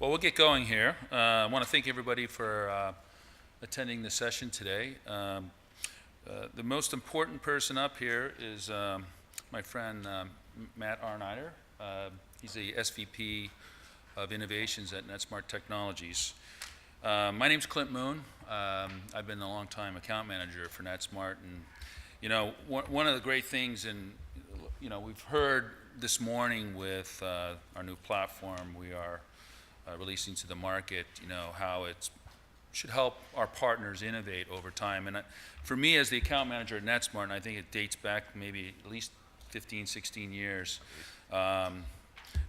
Well, we'll get going here. I want to thank everybody for attending the session today. The most important person up here is my friend Matt Arneiter. He's the SVP of Innovations at Netsmart Technologies. My name's Clint Moon. I've been a long-time account manager for Netsmart, and you know, one of the great things, and you know, we've heard this morning with our new platform we are releasing to the market, you know, how it should help our partners innovate over time. And for me, as the account manager at Netsmart, and I think it dates back maybe at least 15, 16 years,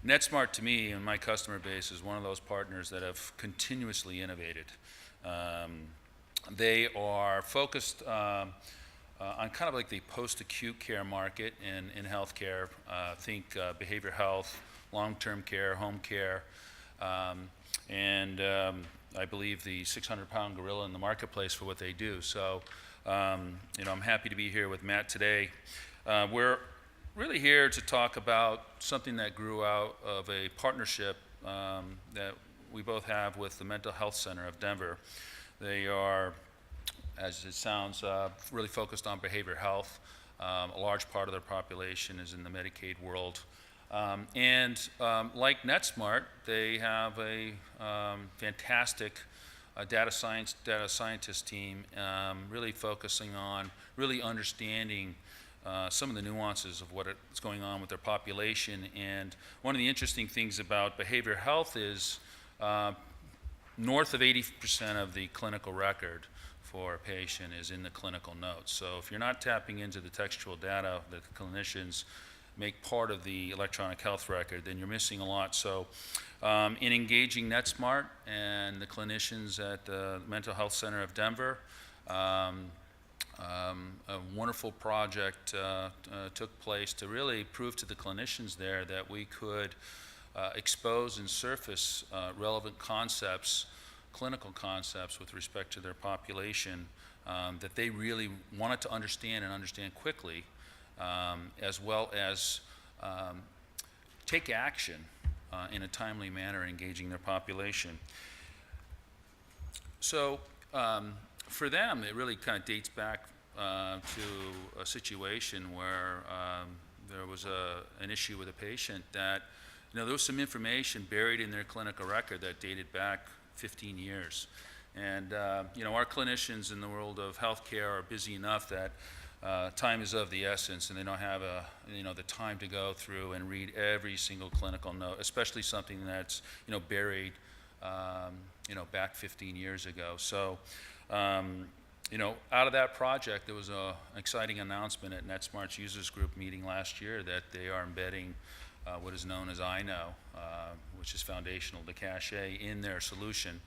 Netsmart to me and my customer base is one of those partners that have continuously innovated. They are focused on kind of like the post-acute care market in healthcare. Think behavioral health, long-term care, home care, and I believe the 600-pound gorilla in the marketplace for what they do. So, you know, I'm happy to be here with Matt today. We're really here to talk about something that grew out of a partnership that we both have with the Mental Health Center of Denver. They are, as it sounds, really focused on behavioral health. A large part of their population is in the Medicaid world. Like Netsmart, they have a fantastic data scientist team, really focusing on really understanding some of the nuances of what is going on with their population. And one of the interesting things about behavioral health is north of 80% of the clinical record for a patient is in the clinical notes. So if you're not tapping into the textual data that the clinicians make part of the electronic health record, then you're missing a lot. So in engaging Netsmart and the clinicians at the Mental Health Center of Denver, a wonderful project took place to really prove to the clinicians there that we could expose and surface relevant concepts, clinical concepts with respect to their population that they really wanted to understand and understand quickly, as well as take action in a timely manner, engaging their population. So for them, it really kind of dates back to a situation where there was an issue with a patient that, you know, there was some information buried in their clinical record that dated back 15 years. And, you know, our clinicians in the world of healthcare are busy enough that time is of the essence, and they don't have the time to go through and read every single clinical note, especially something that's, you know, buried, you know, back 15 years ago. So, you know, out of that project, there was an exciting announcement at Netsmart's users group meeting last year that they are embedding what is known as iKnow, which is foundational to Cache, in their solution.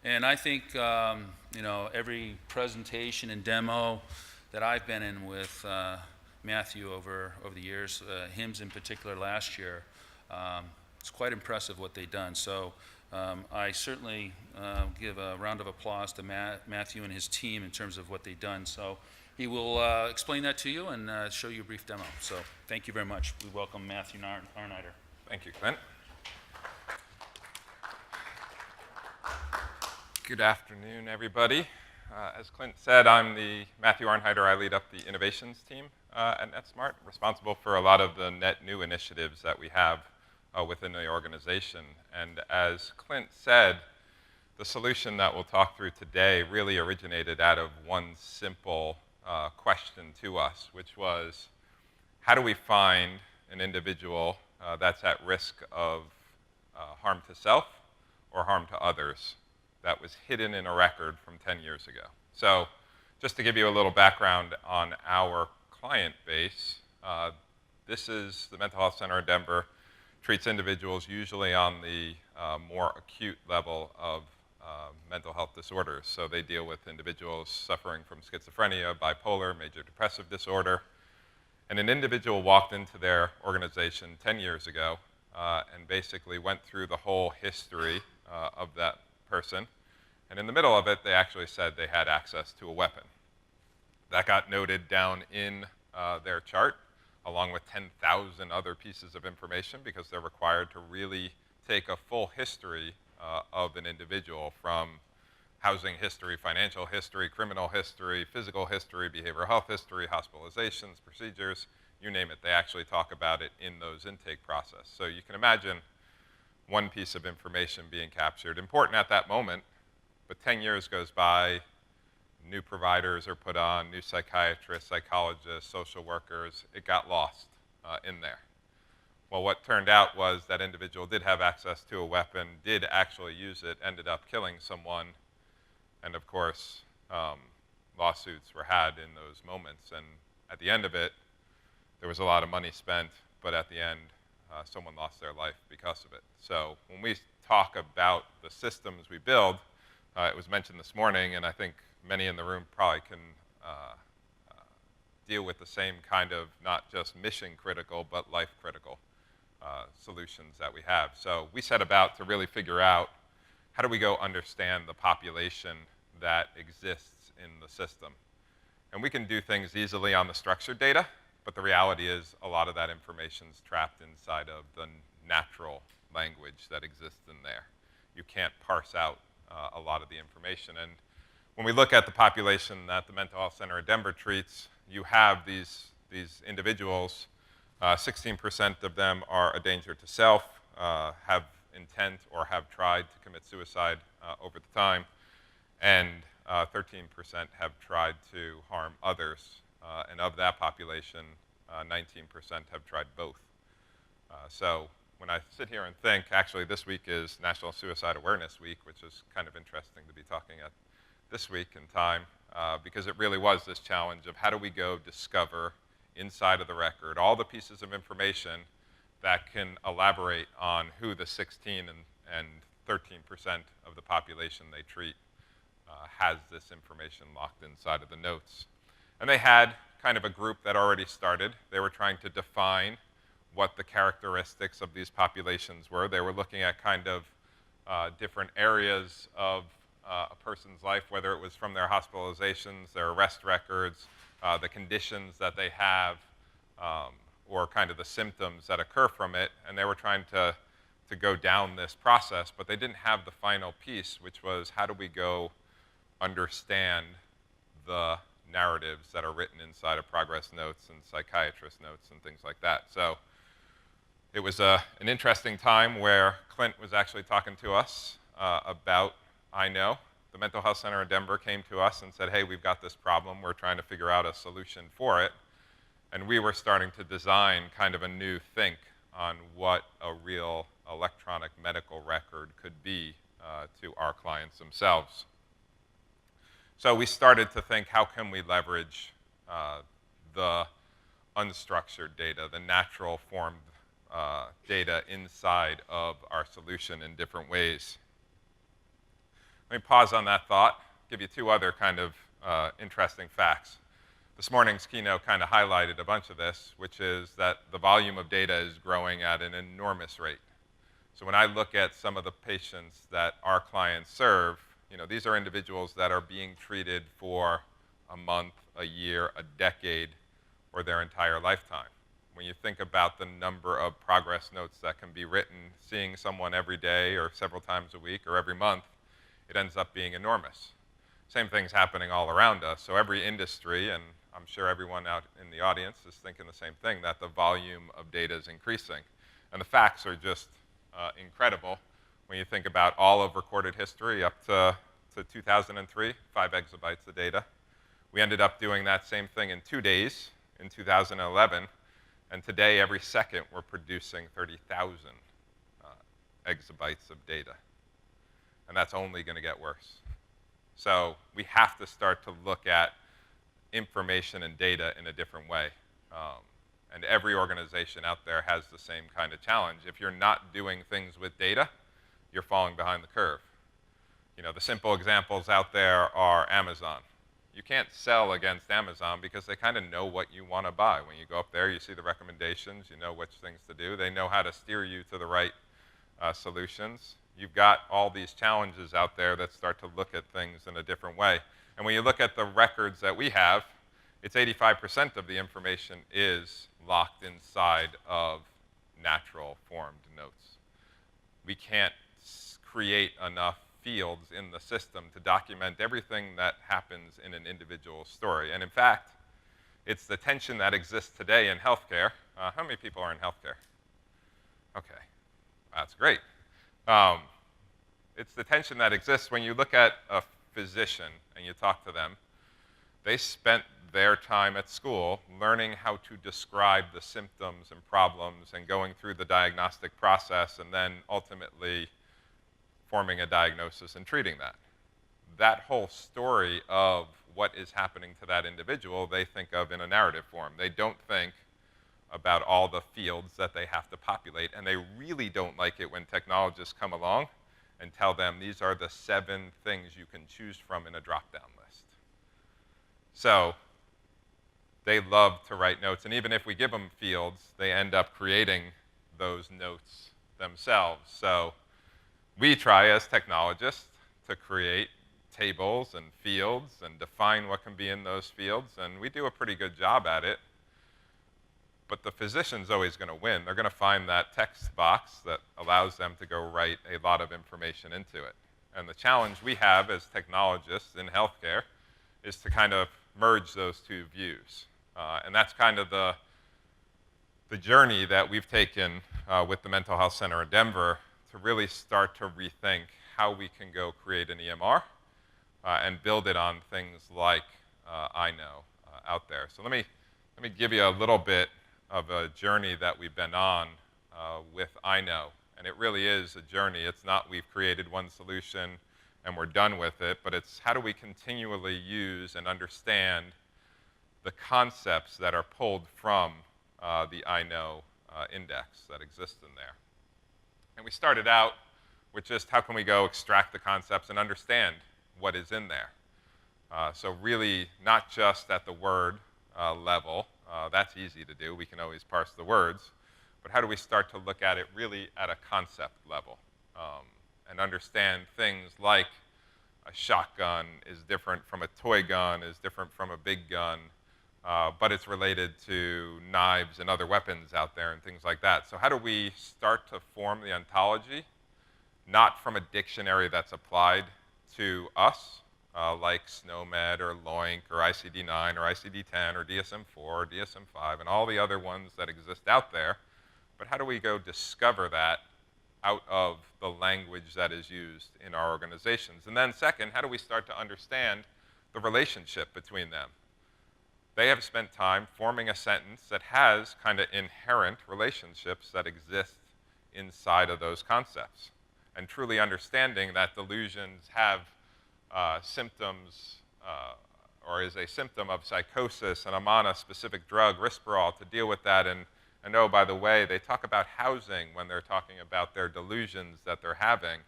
And I think, you know, every presentation and demo that I've been in with Matthew over the years, HIMSS in particular last year, it's quite impressive what they've done. So I certainly give a round of applause to Matthew and his team in terms of what they've done. So he will explain that to you and show you a brief demo. So thank you very much. We welcome Matthew Arneiter. Thank you, Clint. Good afternoon, everybody. As Clint said, I'm Matthew Arneiter. I lead up the innovations team at Netsmart, responsible for a lot of the net new initiatives that we have within the organization. And as Clint said, the solution that we'll talk through today really originated out of one simple question to us, which was, how do we find an individual that's at risk of harm to self or harm to others that was hidden in a record from 10 years ago? So just to give you a little background on our client base, this is the Mental Health Center in Denver, treats individuals usually on the more acute level of mental health disorders. So they deal with individuals suffering from schizophrenia, bipolar, major depressive disorder. And an individual walked into their organization 10 years ago and basically went through the whole history of that person. And in the middle of it, they actually said they had access to a weapon. That got noted down in their chart, along with 10,000 other pieces of information, because they're required to really take a full history of an individual, from housing history, financial history, criminal history, physical history, behavioral health history, hospitalizations, procedures, you name it. They actually talk about it in those intake process. So you can imagine one piece of information being captured, important at that moment, but 10 years goes by, new providers are put on, new psychiatrists, psychologists, social workers. It got lost in there. Well, what turned out was that individual did have access to a weapon, did actually use it, ended up killing someone, and of course, lawsuits were had in those moments. And at the end of it, there was a lot of money spent, but at the end, someone lost their life because of it. So when we talk about the systems we build, it was mentioned this morning, and I think many in the room probably can deal with the same kind of not just mission critical, but life critical solutions that we have. So we set about to really figure out, how do we go understand the population that exists in the system? And we can do things easily on the structured data, but the reality is a lot of that information is trapped inside of the natural language that exists in there. You can't parse out a lot of the information. And when we look at the population that the Mental Health Center of Denver treats, you have these individuals, 16% of them are a danger to self, have intent or have tried to commit suicide over the time, and 13% have tried to harm others. And of that population, 19% have tried both. So when I sit here and think, actually this week is National Suicide Awareness Week, which is kind of interesting to be talking at this week in time, because it really was this challenge of how do we go discover inside of the record all the pieces of information that can elaborate on who the 16 and 13% of the population they treat has this information locked inside of the notes. And they had kind of a group that already started. They were trying to define what the characteristics of these populations were. They were looking at kind of different areas of a person's life, whether it was from their hospitalizations, their arrest records, the conditions that they have, or kind of the symptoms that occur from it. And they were trying to go down this process, but they didn't have the final piece, which was how do we go understand the narratives that are written inside of progress notes and psychiatrist notes and things like that. So it was an interesting time where Clint was actually talking to us about iKnow. The Mental Health Center in Denver came to us and said, hey, we've got this problem. We're trying to figure out a solution for it. And we were starting to design kind of a new think on what a real electronic medical record could be to our clients themselves. So we started to think, how can we leverage the unstructured data, the natural formed data inside of our solution in different ways? Let me pause on that thought, give you two other kind of interesting facts. This morning's keynote kind of highlighted a bunch of this, which is that the volume of data is growing at an enormous rate. So when I look at some of the patients that our clients serve, these are individuals that are being treated for a month, a year, a decade, or their entire lifetime. When you think about the number of progress notes that can be written, seeing someone every day or several times a week or every month, it ends up being enormous. Same thing's happening all around us. So every industry, and I'm sure everyone out in the audience is thinking the same thing, that the volume of data is increasing. And the facts are just incredible. When you think about all of recorded history up to 2003, 5 exabytes of data. We ended up doing that same thing in 2 days in 2011. And today, every second, we're producing 30,000 exabytes of data. And that's only going to get worse. So we have to start to look at information and data in a different way. And every organization out there has the same kind of challenge. If you're not doing things with data, you're falling behind the curve. The simple examples out there are Amazon. You can't sell against Amazon because they kind of know what you want to buy. When you go up there, you see the recommendations, you know which things to do. They know how to steer you to the right solutions. You've got all these challenges out there that start to look at things in a different way. And when you look at the records that we have, it's 85% of the information is locked inside of natural formed notes. We can't create enough fields in the system to document everything that happens in an individual story. And in fact, it's the tension that exists today in healthcare. How many people are in healthcare? Okay, that's great. It's the tension that exists when you look at a physician and you talk to them. They spent their time at school learning how to describe the symptoms and problems and going through the diagnostic process and then ultimately forming a diagnosis and treating that. That whole story of what is happening to that individual, they think of in a narrative form. They don't think about all the fields that they have to populate, and they really don't like it when technologists come along and tell them these are the 7 things you can choose from in a drop-down list. So they love to write notes, and even if we give them fields, they end up creating those notes themselves. So we try as technologists to create tables and fields and define what can be in those fields, and we do a pretty good job at it. But the physician's always going to win. They're going to find that text box that allows them to go write a lot of information into it. And the challenge we have as technologists in healthcare is to kind of merge those two views. And that's kind of the journey that we've taken with the Mental Health Center in Denver to really start to rethink how we can go create an EMR and build it on things like iKnow out there. So let me give you a little bit of a journey that we've been on with iKnow. And it really is a journey. It's not we've created one solution and we're done with it, but it's how do we continually use and understand the concepts that are pulled from the iKnow index that exists in there. And we started out with just how can we go extract the concepts and understand what is in there. So really not just at the word level. That's easy to do. We can always parse the words. But how do we start to look at it really at a concept level and understand things like a shotgun is different from a toy gun, is different from a big gun, but it's related to knives and other weapons out there and things like that. So how do we start to form the ontology, not from a dictionary that's applied to us, like SNOMED or LOINC or ICD-9 or ICD-10 or DSM-4 or DSM-5 and all the other ones that exist out there, but how do we go discover that out of the language that is used in our organizations? And then second, how do we start to understand the relationship between them? They have spent time forming a sentence that has kind of inherent relationships that exist inside of those concepts, and truly understanding that delusions have symptoms or is a symptom of psychosis, and I'm on a specific drug, Risperol, to deal with that. And oh, by the way, they talk about housing when they're talking about their delusions that they're having.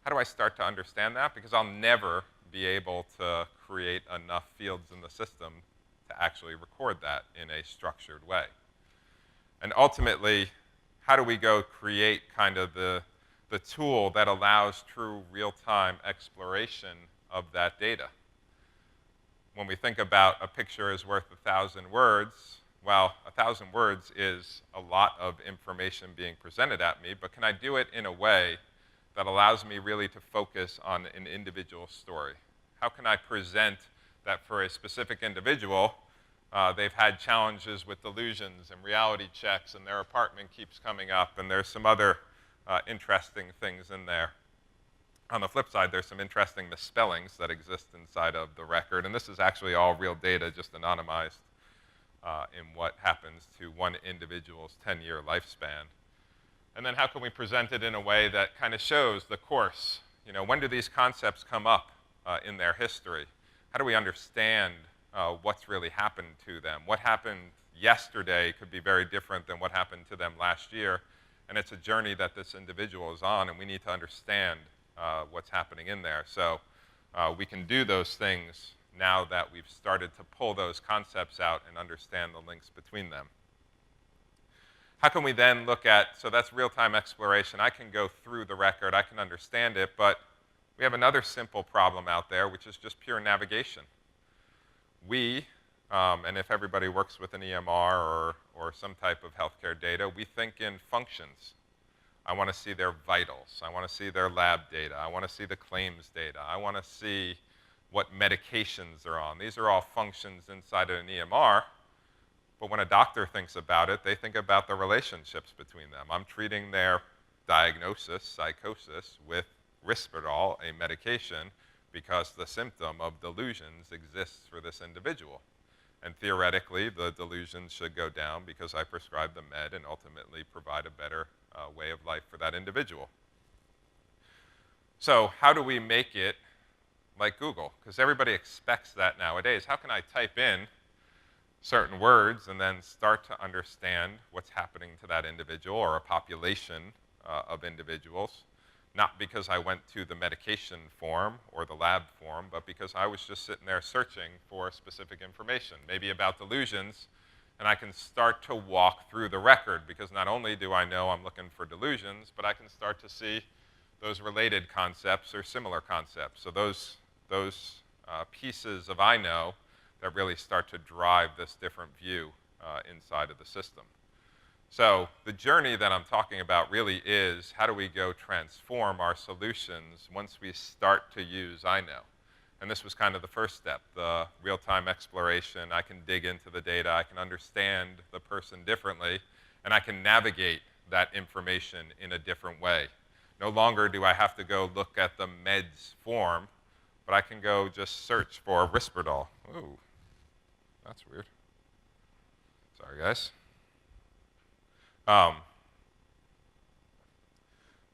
How do I start to understand that? Because I'll never be able to create enough fields in the system to actually record that in a structured way. And ultimately, how do we go create kind of the tool that allows true real-time exploration of that data? When we think about a picture is worth 1,000 words, well, 1,000 words is a lot of information being presented at me, but can I do it in a way that allows me really to focus on an individual story? How can I present that for a specific individual, they've had challenges with delusions and reality checks, and their apartment keeps coming up, and there's some other interesting things in there. On the flip side, there's some interesting misspellings that exist inside of the record, and this is actually all real data, just anonymized in what happens to one individual's 10-year lifespan. And then how can we present it in a way that kind of shows the course? You know, when do these concepts come up in their history? How do we understand what's really happened to them? What happened yesterday could be very different than what happened to them last year, and it's a journey that this individual is on, and we need to understand what's happening in there. So we can do those things now that we've started to pull those concepts out and understand the links between them. How can we then look at, so that's real-time exploration. I can go through the record, I can understand it, but we have another simple problem out there, which is just pure navigation. We, and if everybody works with an EMR or some type of healthcare data, we think in functions. I want to see their vitals. I want to see their lab data. I want to see the claims data. I want to see what medications they're on. These are all functions inside of an EMR. But when a doctor thinks about it, they think about the relationships between them. I'm treating their diagnosis, psychosis, with Risperdal, a medication, because the symptom of delusions exists for this individual. And theoretically, the delusions should go down because I prescribe the med and ultimately provide a better way of life for that individual. So how do we make it like Google? Because everybody expects that nowadays. How can I type in certain words and then start to understand what's happening to that individual or a population of individuals, not because I went to the medication form or the lab form, but because I was just sitting there searching for specific information, maybe about delusions, and I can start to walk through the record, because not only do I know I'm looking for delusions, but I can start to see those related concepts or similar concepts. So those pieces of iKnow that really start to drive this different view inside of the system. So the journey that I'm talking about really is, how do we go transform our solutions once we start to use iKnow? And this was kind of the first step, the real-time exploration. I can dig into the data, I can understand the person differently, and I can navigate that information in a different way. No longer do I have to go look at the meds form, but I can go just search for Risperdal. Ooh. That's weird. Sorry, guys.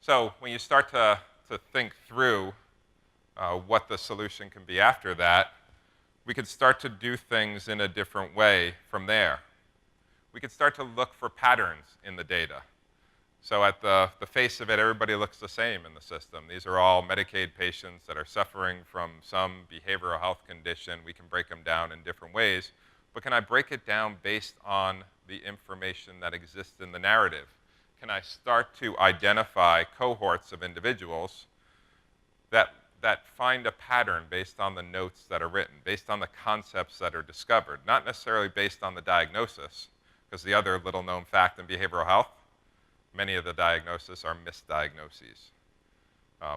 So when you start to think through what the solution can be after that, we could start to do things in a different way from there. We could start to look for patterns in the data. So at the face of it, everybody looks the same in the system. These are all Medicaid patients that are suffering from some behavioral health condition. We can break them down in different ways. But can I break it down based on the information that exists in the narrative? Can I start to identify cohorts of individuals that find a pattern based on the notes that are written, based on the concepts that are discovered, not necessarily based on the diagnosis, because the other little-known fact in behavioral health, many of the diagnoses are misdiagnoses.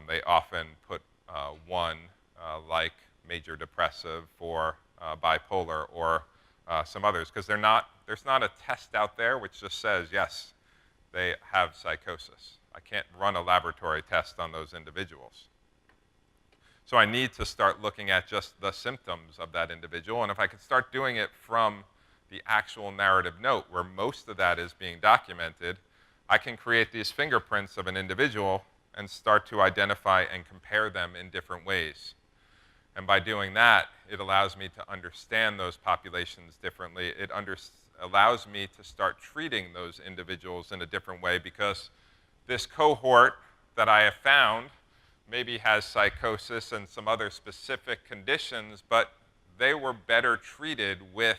They often put one like major depressive for bipolar or some others, because there's not a test out there which just says, yes, they have psychosis. I can't run a laboratory test on those individuals. So I need to start looking at just the symptoms of that individual, and if I could start doing it from the actual narrative note, where most of that is being documented, I can create these fingerprints of an individual and start to identify and compare them in different ways. And by doing that, it allows me to understand those populations differently. It allows me to start treating those individuals in a different way, because this cohort that I have found maybe has psychosis and some other specific conditions, but they were better treated with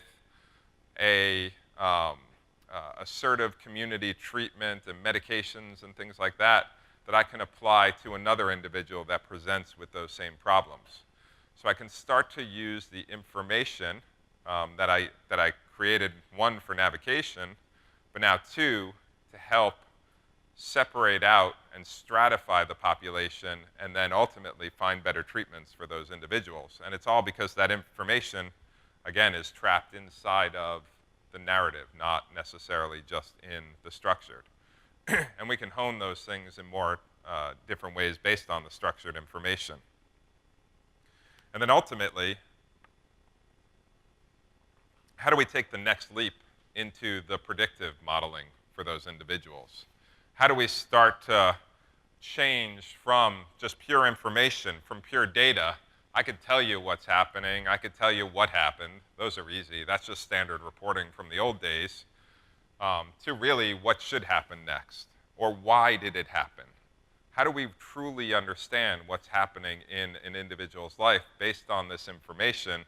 a assertive community treatment and medications and things like that I can apply to another individual that presents with those same problems. So I can start to use the information that I created, one, for navigation, but now two, to help separate out and stratify the population and then ultimately find better treatments for those individuals. And it's all because that information, again, is trapped inside of the narrative, not necessarily just in the structured. And we can hone those things in more different ways based on the structured information. And then ultimately, how do we take the next leap into the predictive modeling for those individuals? How do we start to change from just pure information, from pure data? I could tell you what's happening. I could tell you what happened. Those are easy. That's just standard reporting from the old days. To really what should happen next, or why did it happen? How do we truly understand what's happening in an individual's life based on this information,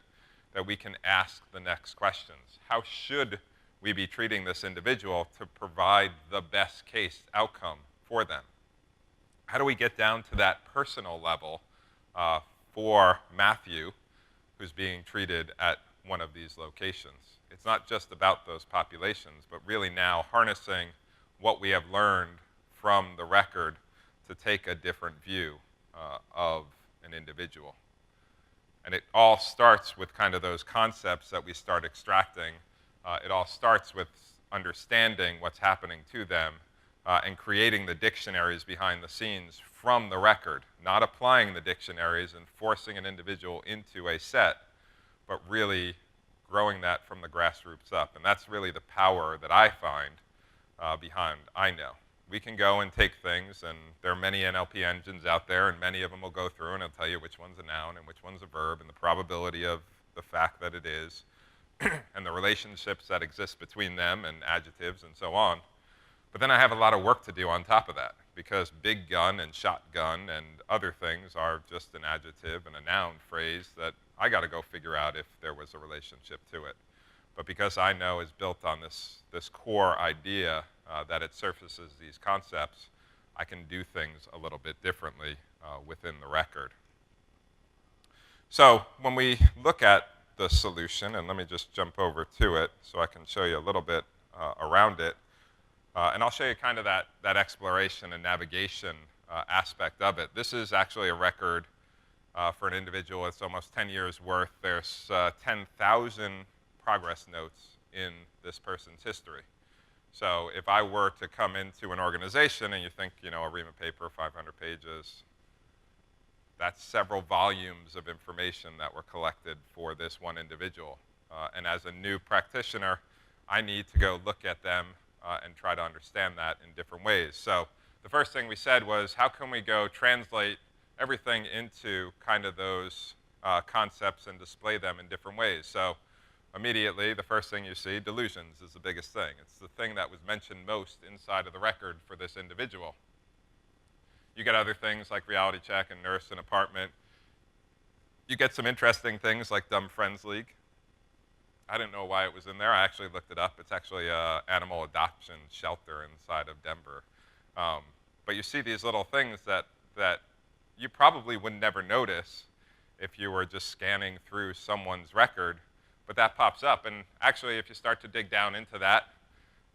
that we can ask the next questions? How should we be treating this individual to provide the best case outcome for them? How do we get down to that personal level for Matthew, who's being treated at one of these locations? It's not just about those populations, but really now harnessing what we have learned from the record to take a different view of an individual. And it all starts with kind of those concepts that we start extracting. It all starts with understanding what's happening to them and creating the dictionaries behind the scenes from the record, not applying the dictionaries and forcing an individual into a set, but really growing that from the grassroots up. And that's really the power that I find behind iKnow. We can go and take things, and there are many NLP engines out there, and many of them will go through and it'll tell you which one's a noun and which one's a verb and the probability of the fact that it is and the relationships that exist between them and adjectives and so on. But then I have a lot of work to do on top of that, because big gun and shotgun and other things are just an adjective and a noun phrase that I got to go figure out if there was a relationship to it. But because iKnow is built on this core idea that it surfaces these concepts, I can do things a little bit differently within the record. So when we look at the solution, and let me just jump over to it so I can show you a little bit around it, and I'll show you kind of that exploration and navigation aspect of it. This is actually a record for an individual. It's almost 10 years worth. There's 10,000 progress notes in this person's history. So if I were to come into an organization and you think, you know, a ream of paper, 500 pages, that's several volumes of information that were collected for this one individual. And as a new practitioner, I need to go look at them and try to understand that in different ways. So the first thing we said was, how can we go translate everything into kind of those concepts and display them in different ways? So immediately, the first thing you see, delusions is the biggest thing. It's the thing that was mentioned most inside of the record for this individual. You get other things like reality check and nurse and apartment. You get some interesting things like Dumb Friends League. I didn't know why it was in there. I actually looked it up. It's actually an animal adoption shelter inside of Denver. But you see these little things that you probably would never notice if you were just scanning through someone's record, but that pops up. And actually, if you start to dig down into that,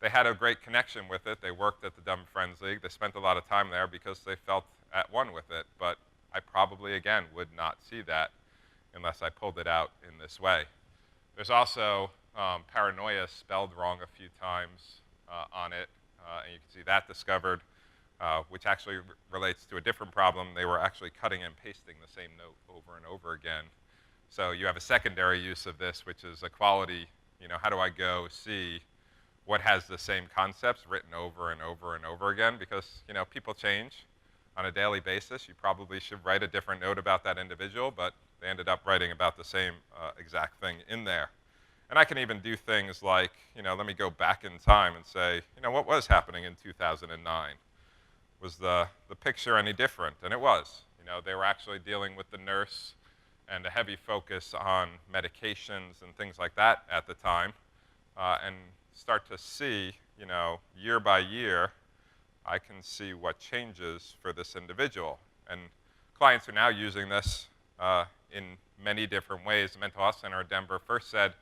they had a great connection with it. They worked at the Dumb Friends League. They spent a lot of time there because they felt at one with it. But I probably, again, would not see that unless I pulled it out in this way. There's also paranoia spelled wrong a few times on it, and you can see that discovered, which actually relates to a different problem. They were actually cutting and pasting the same note over and over again. So you have a secondary use of this, which is a quality, you know, how do I go see what has the same concepts written over and over and over again? Because, you know, people change on a daily basis. You probably should write a different note about that individual, but they ended up writing about the same exact thing in there. And I can even do things like, you know, let me go back in time and say, you know, what was happening in 2009? Was the picture any different? And it was. You know, they were actually dealing with the nurse and a heavy focus on medications and things like that at the time, and start to see, you know, year by year, I can see what changes for this individual. And clients are now using this in many different ways. The Mental Health Center of Denver first said,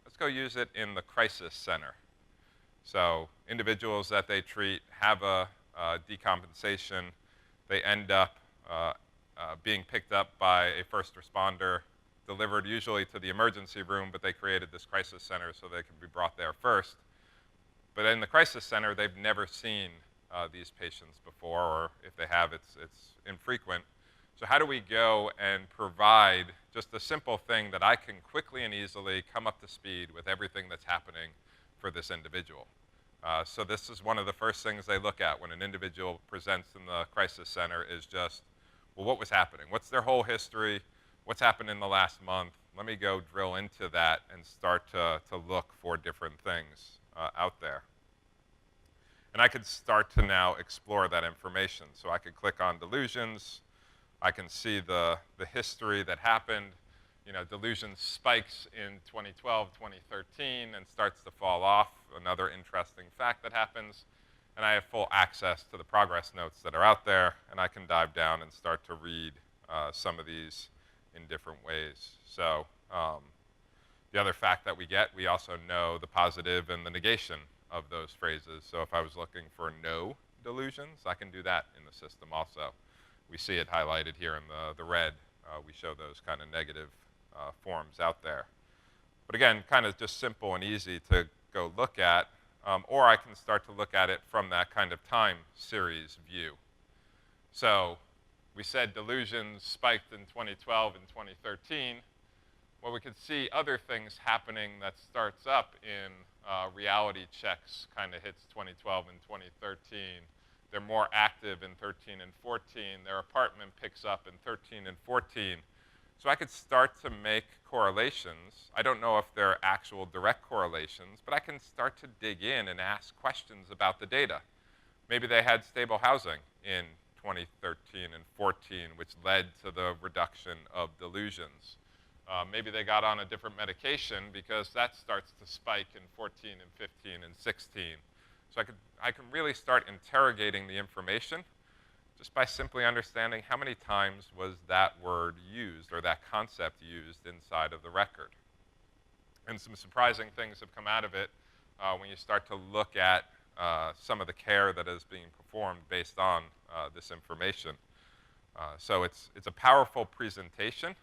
let's go use it in the crisis center. So individuals that they treat have a decompensation. They end up being picked up by a first responder, delivered usually to the emergency room, but they created this crisis center so they can be brought there first. But in the crisis center, they've never seen these patients before, or if they have, it's infrequent. So how do we go and provide just a simple thing that I can quickly and easily come up to speed with everything that's happening for this individual? So this is one of the first things they look at when an individual presents in the crisis center is just, well, what was happening? What's their whole history? What's happened in the last month? Let me go drill into that and start to look for different things out there. And I could start to now explore that information. So I could click on delusions. I can see the history that happened. You know, delusion spikes in 2012, 2013, and starts to fall off. Another interesting fact that happens. And I have full access to the progress notes that are out there, and I can dive down and start to read some of these in different ways. So the other fact that we get, we also know the positive and the negation of those phrases. So if I was looking for no delusions, I can do that in the system also. We see it highlighted here in the red. We show those kind of negative forms out there. But again, kind of just simple and easy to go look at, or I can start to look at it from that kind of time series view. So we said delusions spiked in 2012 and 2013. Well, we could see other things happening that starts up in reality checks, kind of hits 2012 and 2013. They're more active in 13 and 14. Their apartment picks up in 13 and 14. So I could start to make correlations. I don't know if they're actual direct correlations, but I can start to dig in and ask questions about the data. Maybe they had stable housing in 2013 and 14, which led to the reduction of delusions. Maybe they got on a different medication because that starts to spike in 14 and 15 and 16. So I can really start interrogating the information just by simply understanding how many times was that word used or that concept used inside of the record. And some surprising things have come out of it when you start to look at some of the care that is being performed based on this information. So it's a powerful presentation.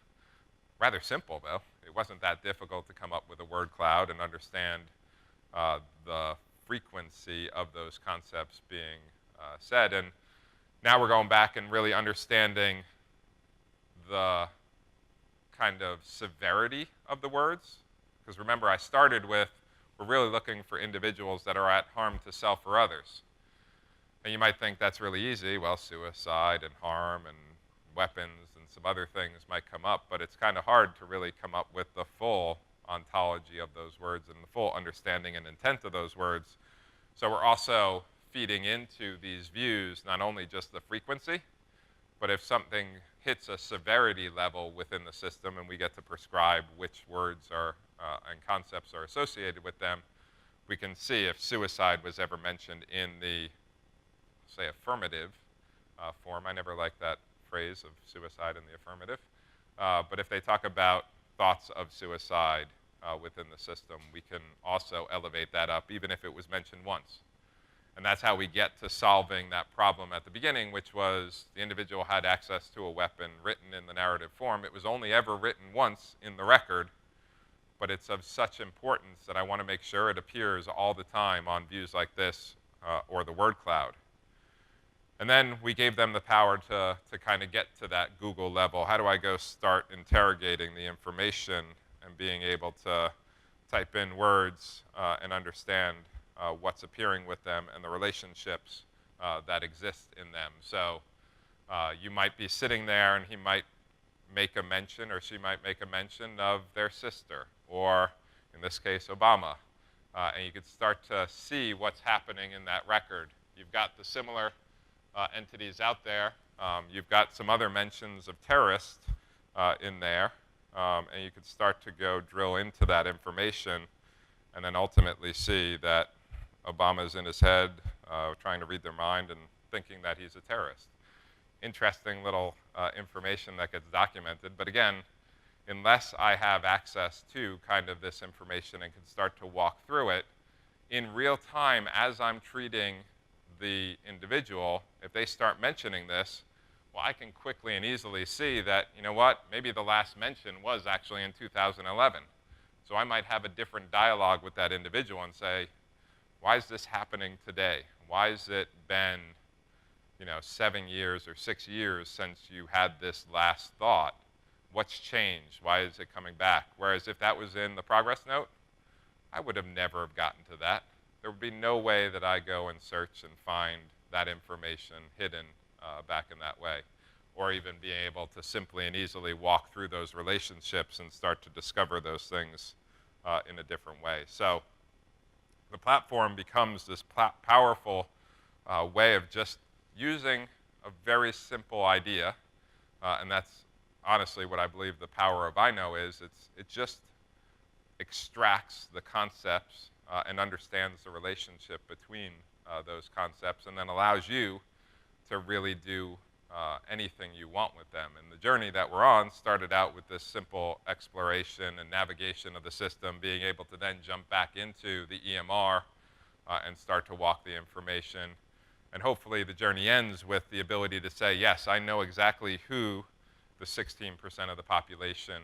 Rather simple, though. It wasn't that difficult to come up with a word cloud and understand the frequency of those concepts being said. And now we're going back and really understanding the kind of severity of the words. Because remember, I started with, we're really looking for individuals that are at harm to self or others. And you might think that's really easy. Well, suicide and harm and weapons and some other things might come up, but it's kind of hard to really come up with the full ontology of those words and the full understanding and intent of those words. So we're also feeding into these views not only just the frequency, but if something hits a severity level within the system and we get to prescribe which words are and concepts are associated with them, we can see if suicide was ever mentioned in the, say, affirmative form. I never liked that phrase of suicide in the affirmative. But if they talk about thoughts of suicide within the system, we can also elevate that up, even if it was mentioned once. And that's how we get to solving that problem at the beginning, which was the individual had access to a weapon written in the narrative form. It was only ever written once in the record, but it's of such importance that I want to make sure it appears all the time on views like this or the word cloud. And then we gave them the power to kind of get to that Google level. How do I go start interrogating the information and being able to type in words and understand what's appearing with them and the relationships that exist in them. So you might be sitting there and he might make a mention or she might make a mention of their sister, or in this case, Obama. And you could start to see what's happening in that record. You've got the similar entities out there. You've got some other mentions of terrorists in there. And you could start to go drill into that information and then ultimately see that Obama's in his head trying to read their mind and thinking that he's a terrorist. Interesting little information that gets documented. But again, unless I have access to kind of this information and can start to walk through it, in real time as I'm treating the individual, if they start mentioning this, well, I can quickly and easily see that, you know what, maybe the last mention was actually in 2011. So I might have a different dialogue with that individual and say, why is this happening today? Why has it been, 7 years or 6 years since you had this last thought? What's changed? Why is it coming back? Whereas if that was in the progress note, I would have never have gotten to that. There would be no way that I go and search and find that information hidden back in that way, or even being able to simply and easily walk through those relationships and start to discover those things in a different way. So the platform becomes this powerful way of just using a very simple idea, and that's honestly what I believe the power of iKnow is. It just extracts the concepts and understands the relationship between those concepts, and then allows you to really do anything you want with them. And the journey that we're on started out with this simple exploration and navigation of the system, being able to then jump back into the EMR and start to walk the information. And hopefully the journey ends with the ability to say, yes, I know exactly who the 16% of the population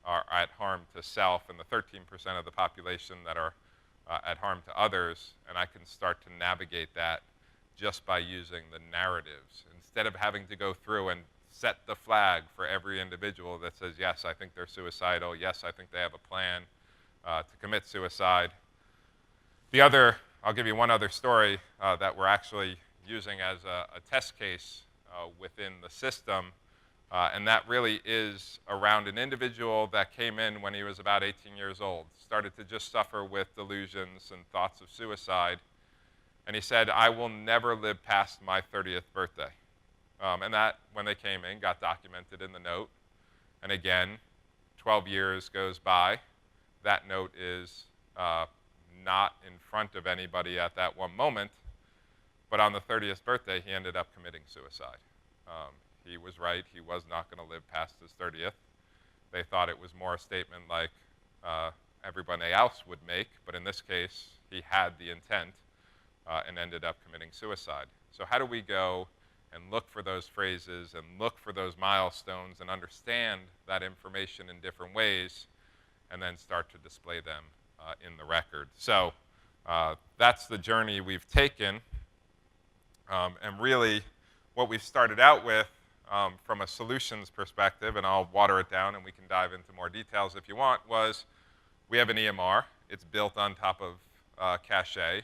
are at harm to self and the 13% of the population that are at harm to others, and I can start to navigate that just by using the narratives. Instead of having to go through and set the flag for every individual that says, yes, I think they're suicidal, yes, I think they have a plan to commit suicide. I'll give you one other story that we're actually using as a test case within the system, and that really is around an individual that came in when he was about 18 years old, started to just suffer with delusions and thoughts of suicide, and he said, I will never live past my 30th birthday. And that, when they came in, got documented in the note, and again, 12 years goes by, that note is not in front of anybody at that one moment, but on the 30th birthday, he ended up committing suicide. He was right. He was not going to live past his 30th. They thought it was more a statement like everybody else would make, but in this case, he had the intent and ended up committing suicide. So how do we go and look for those phrases and look for those milestones and understand that information in different ways and then start to display them in the record? So that's the journey we've taken. And really, what we've started out with from a solutions perspective, and I'll water it down and we can dive into more details if you want, was we have an EMR. It's built on top of Cache.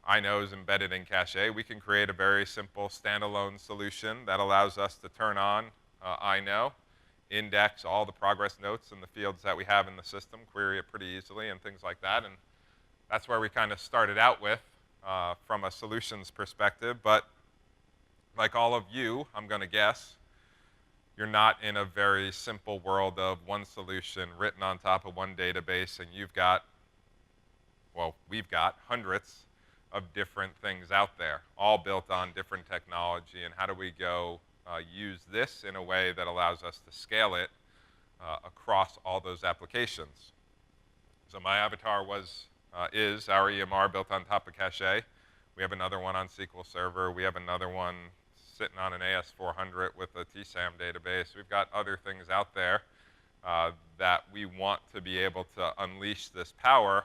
iKnow is embedded in Cache. We can create a very simple standalone solution that allows us to turn on iKnow, index all the progress notes in the fields that we have in the system, query it pretty easily, and things like that. And that's where we kind of started out with from a solutions perspective. But like all of you, I'm going to guess, you're not in a very simple world of one solution written on top of one database, and you've got, well, we've got hundreds of different things out there, all built on different technology. And how do we go use this in a way that allows us to scale it across all those applications? So my avatar is our EMR built on top of Cache. We have another one on SQL Server. We have another one sitting on an AS400 with a TSAM database. We've got other things out there that we want to be able to unleash this power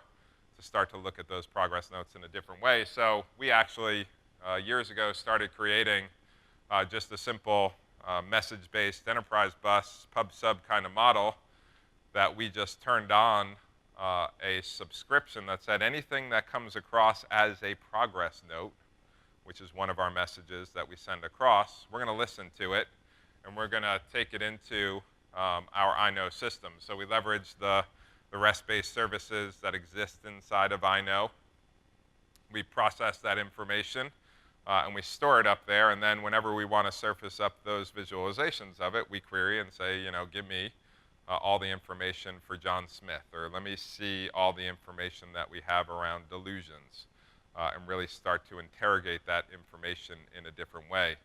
to start to look at those progress notes in a different way. So we actually, years ago, started creating just a simple message-based enterprise bus pub-sub kind of model that we just turned on a subscription that said anything that comes across as a progress note, which is one of our messages that we send across, we're going to listen to it, and we're going to take it into our iKnow system. So we leverage the REST-based services that exist inside of iKnow. We process that information, and we store it up there, and then whenever we want to surface up those visualizations of it, we query and say, give me all the information for John Smith, or let me see all the information that we have around delusions, and really start to interrogate that information in a different way,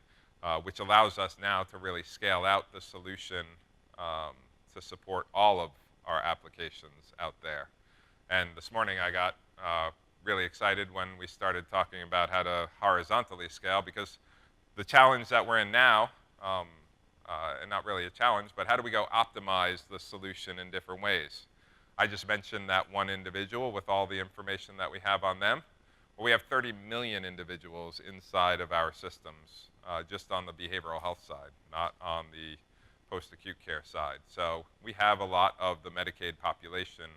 which allows us now to really scale out the solution to support all of our applications out there. And this morning I got really excited when we started talking about how to horizontally scale, because the challenge that we're in now, and not really a challenge, but how do we go optimize the solution in different ways? I just mentioned that one individual with all the information that we have on them. Well, we have 30 million individuals inside of our systems, just on the behavioral health side, not on the post-acute care side. So we have a lot of the Medicaid population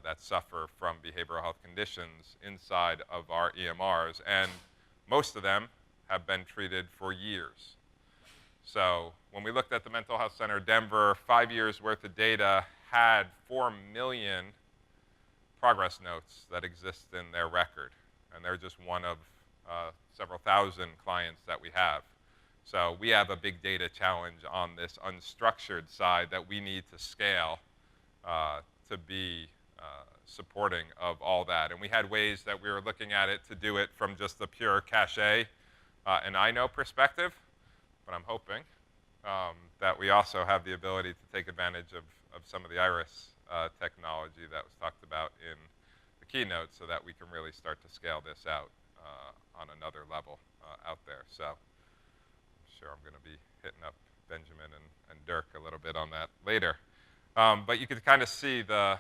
that suffer from behavioral health conditions inside of our EMRs, and most of them have been treated for years. So when we looked at the Mental Health Center Denver, 5 years worth of data had 4 million progress notes that exist in their record, and they're just one of several thousand clients that we have. So we have a big data challenge on this unstructured side that we need to scale to be supporting of all that. And we had ways that we were looking at it to do it from just the pure Cache and iKnow perspective, but I'm hoping that we also have the ability to take advantage of some of the Iris technology that was talked about in the keynote, so that we can really start to scale this out on another level out there. So I'm sure I'm going to be hitting up Benjamin and Dirk a little bit on that later. But you can kind of see the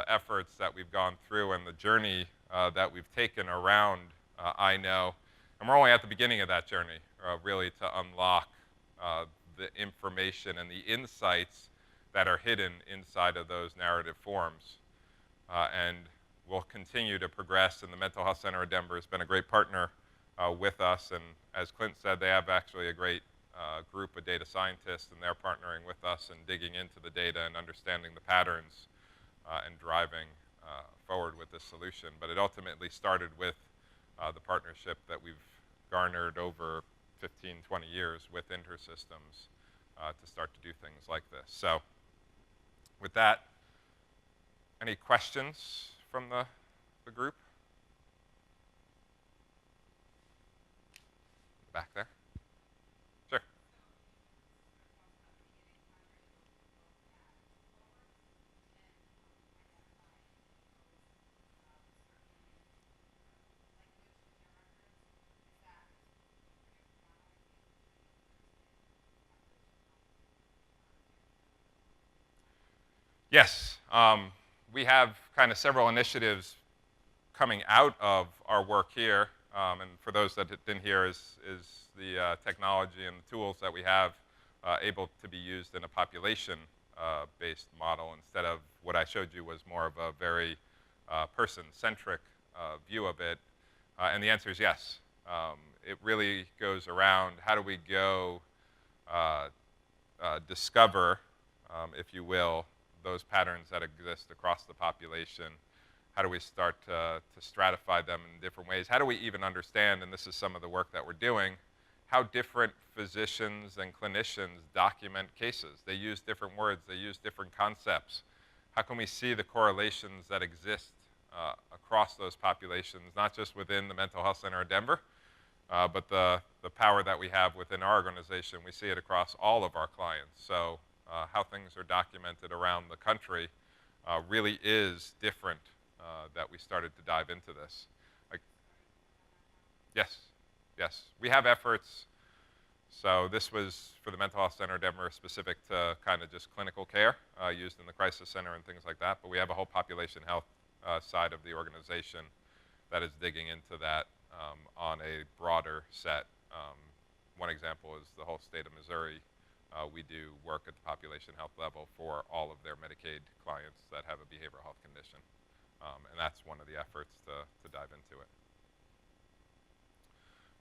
efforts that we've gone through and the journey that we've taken around iKnow. And we're only at the beginning of that journey, really to unlock the information and the insights that are hidden inside of those narrative forms. And we'll continue to progress, and the Mental Health Center of Denver has been a great partner with us. And as Clint said, they have actually a great group of data scientists, and they're partnering with us and digging into the data and understanding the patterns and driving forward with this solution. But it ultimately started with the partnership that we've garnered over 15, 20 years with InterSystems to start to do things like this. So with that, any questions from the group? Back there? Sure. Yes. We have kind of several initiatives coming out of our work here. And for those that didn't hear, is the technology and the tools that we have able to be used in a population-based model instead of what I showed you was more of a very person-centric view of it. And the answer is yes. It really goes around how do we go discover, if you will, those patterns that exist across the population. How do we start to stratify them in different ways? How do we even understand, and this is some of the work that we're doing, how different physicians and clinicians document cases? They use different words, they use different concepts. How can we see the correlations that exist across those populations, not just within the Mental Health Center of Denver, but the power that we have within our organization? We see it across all of our clients. So how things are documented around the country really is different that we started to dive into this. Yes, yes. We have efforts. So this was for the Mental Health Center of Denver, specific to kind of just clinical care used in the crisis center and things like that. But we have a whole population health side of the organization that is digging into that on a broader set. One example is the whole state of Missouri. We do work at the population health level for all of their Medicaid clients that have a behavioral health condition. And that's one of the efforts to dive into it.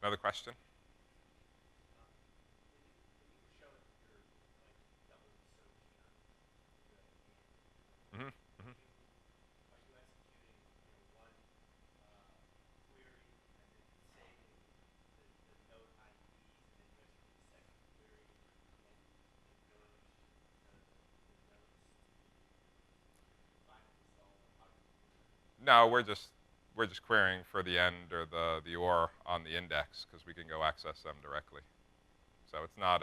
Another question? Mm-hmm. Mm-hmm. No, we're just querying for the end or the or on the index because we can go access them directly. So it's not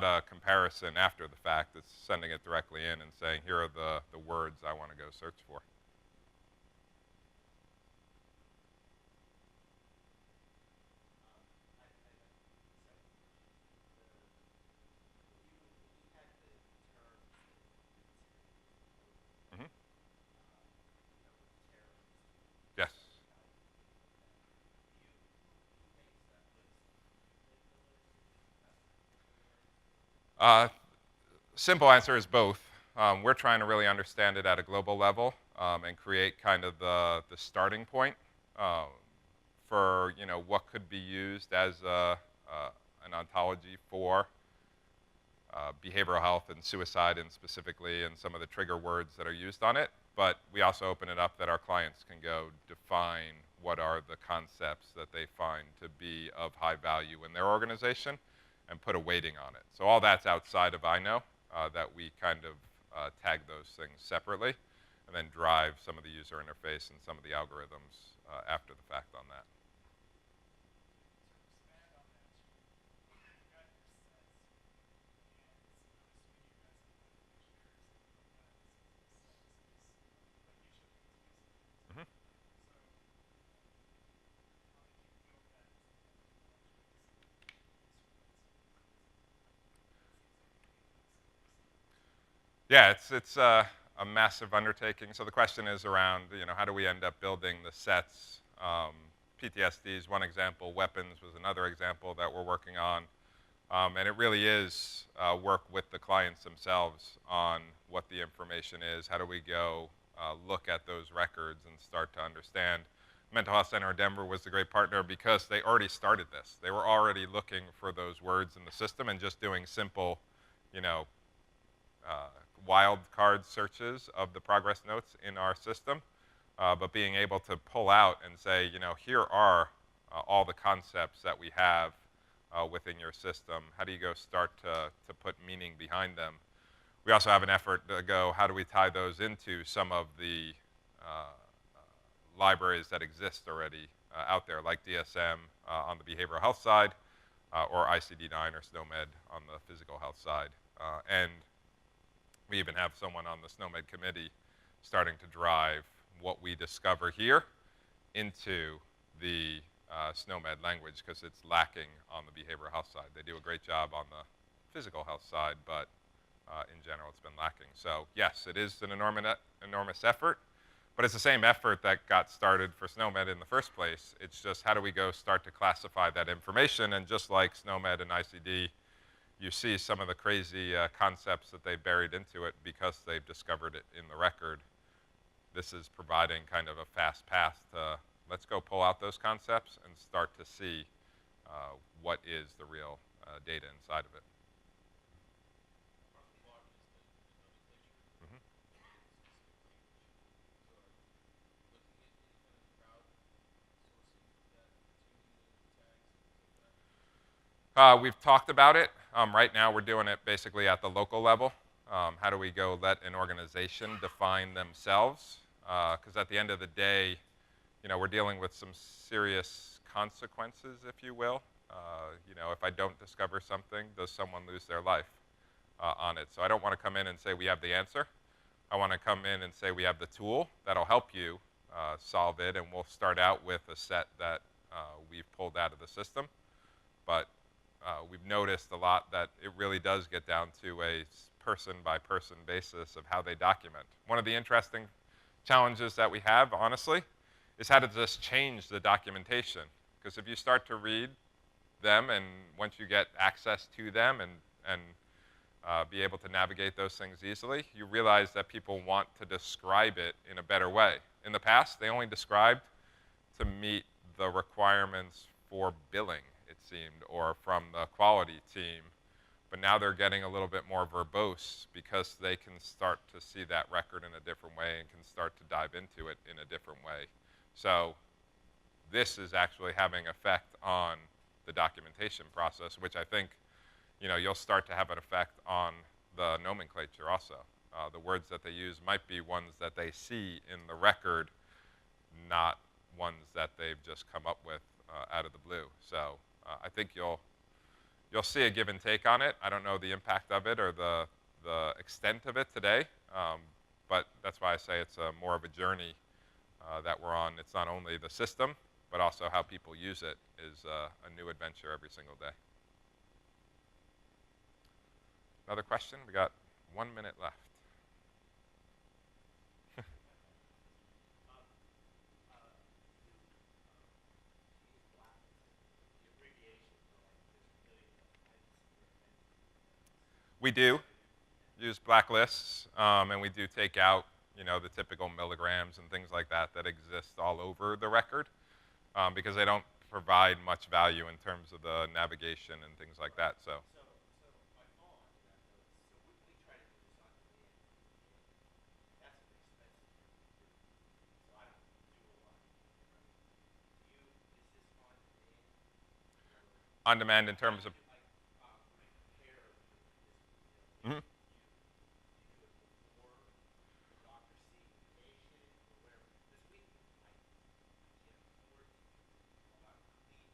a comparison after the fact. It's sending it directly in and saying, here are the words I want to go search for. Mm-hmm. Yes. Simple answer is both. We're trying to really understand it at a global level and create kind of the starting point for what could be used as an ontology for behavioral health and suicide, and specifically and some of the trigger words that are used on it. But we also open it up that our clients can go define what are the concepts that they find to be of high value in their organization and put a weighting on it. So all that's outside of iKnow, that we kind of tag those things separately and then drive some of the user interface and some of the algorithms after the fact on that. Yeah, it's a massive undertaking. So the question is around, how do we end up building the sets? PTSD is one example. Weapons was another example that we're working on. And it really is work with the clients themselves on what the information is. How do we go look at those records and start to understand? Mental Health Center of Denver was the great partner because they already started this. They were already looking for those words in the system and just doing simple, wild card searches of the progress notes in our system, but being able to pull out and say, here are all the concepts that we have within your system. How do you go start to put meaning behind them? We also have an effort to go, how do we tie those into some of the libraries that exist already out there, like DSM on the behavioral health side, or ICD-9 or SNOMED on the physical health side. And we even have someone on the SNOMED committee starting to drive what we discover here into the SNOMED language, because it's lacking on the behavioral health side. They do a great job on the physical health side, but in general it's been lacking. So yes, it is an enormous effort, but it's the same effort that got started for SNOMED in the first place. It's just how do we go start to classify that information, and just like SNOMED and ICD, you see some of the crazy concepts that they buried into it because they've discovered it in the record. This is providing kind of a fast path to let's go pull out those concepts and start to see what is the real data inside of it. Mm-hmm. We've talked about it. Right now we're doing it basically at the local level. How do we go let an organization define themselves? Because at the end of the day, we're dealing with some serious consequences, if you will. If I don't discover something, does someone lose their life on it? So I don't want to come in and say we have the answer. I want to come in and say we have the tool that'll help you solve it, and we'll start out with a set that we've pulled out of the system. But we've noticed a lot that it really does get down to a person-by-person basis of how they document. One of the interesting challenges that we have, honestly, is how to just change the documentation. Because if you start to read them, and once you get access to them and be able to navigate those things easily, you realize that people want to describe it in a better way. In the past, they only described to meet the requirements for billing, it seemed, or from the quality team. But now they're getting a little bit more verbose because they can start to see that record in a different way and can start to dive into it in a different way. So this is actually having effect on the documentation process, which I think you'll start to have an effect on the nomenclature also. The words that they use might be ones that they see in the record, not ones that they've just come up with out of the blue. So I think you'll see a give and take on it. I don't know the impact of it or the extent of it today, but that's why I say it's more of a journey that we're on. It's not only the system, but also how people use it is a new adventure every single day. Another question? We got 1 minute left. We do use blacklists, and we do take out, the typical milligrams and things like that that exist all over the record, because they don't provide much value in terms of the navigation and things like that. So My follow-on to that, though, is we try to do this on demand, and that's an expensive thing to do. So I don't do a lot. Is this on demand? on demand in terms of, Like, when I compare this, Mhm. you do it before the doctor seeing the patient or whatever. Because I can't afford to do a lot of cleaning.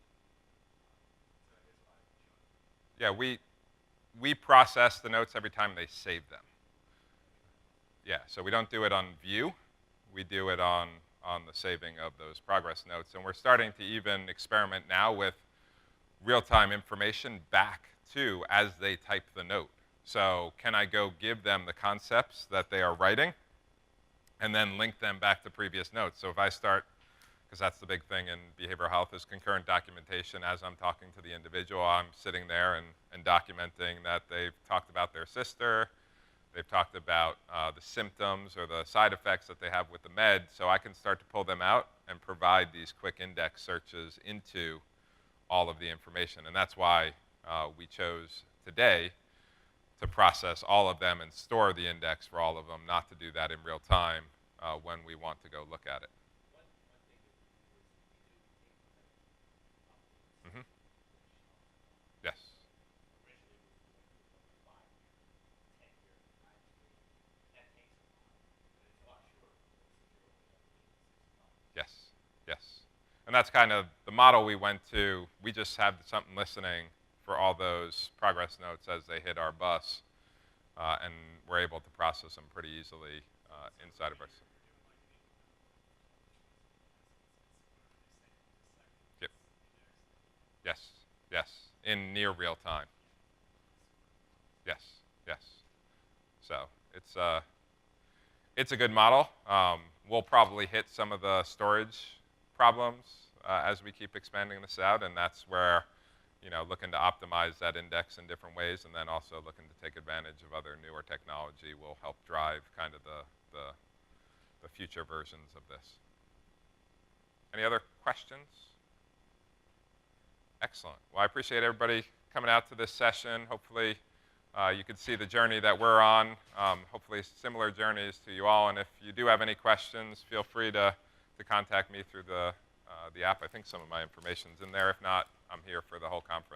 So there's a lot of junk. Yeah, we process the notes every time they save them. Yeah, so we don't do it on view. We do it on the saving of those progress notes. And we're starting to even experiment now with real-time information back to as they type the note. So can I go give them the concepts that they are writing and then link them back to previous notes? So if I start, because that's the big thing in behavioral health, is concurrent documentation. As I'm talking to the individual, I'm sitting there and documenting that they've talked about their sister, they've talked about the symptoms or the side effects that they have with the med, so I can start to pull them out and provide these quick index searches into all of the information. And that's why we chose today to process all of them and store the index for all of them, not to do that in real time when we want to go look at it. Mm-hmm. Yes. Yes, yes. And that's kind of the model we went to. We just had something listening for all those progress notes as they hit our bus, and we're able to process them pretty easily inside of our. Yep. Yes, yes. In near real time. Yes, yes. So it's a good model. We'll probably hit some of the storage problems as we keep expanding this out, and that's where, looking to optimize that index in different ways, and then also looking to take advantage of other newer technology will help drive kind of the future versions of this. Any other questions? Excellent. Well, I appreciate everybody coming out to this session. Hopefully, you can see the journey that we're on, hopefully similar journeys to you all. And if you do have any questions, feel free to contact me through the app. I think some of my information's in there. If not, I'm here for the whole conference.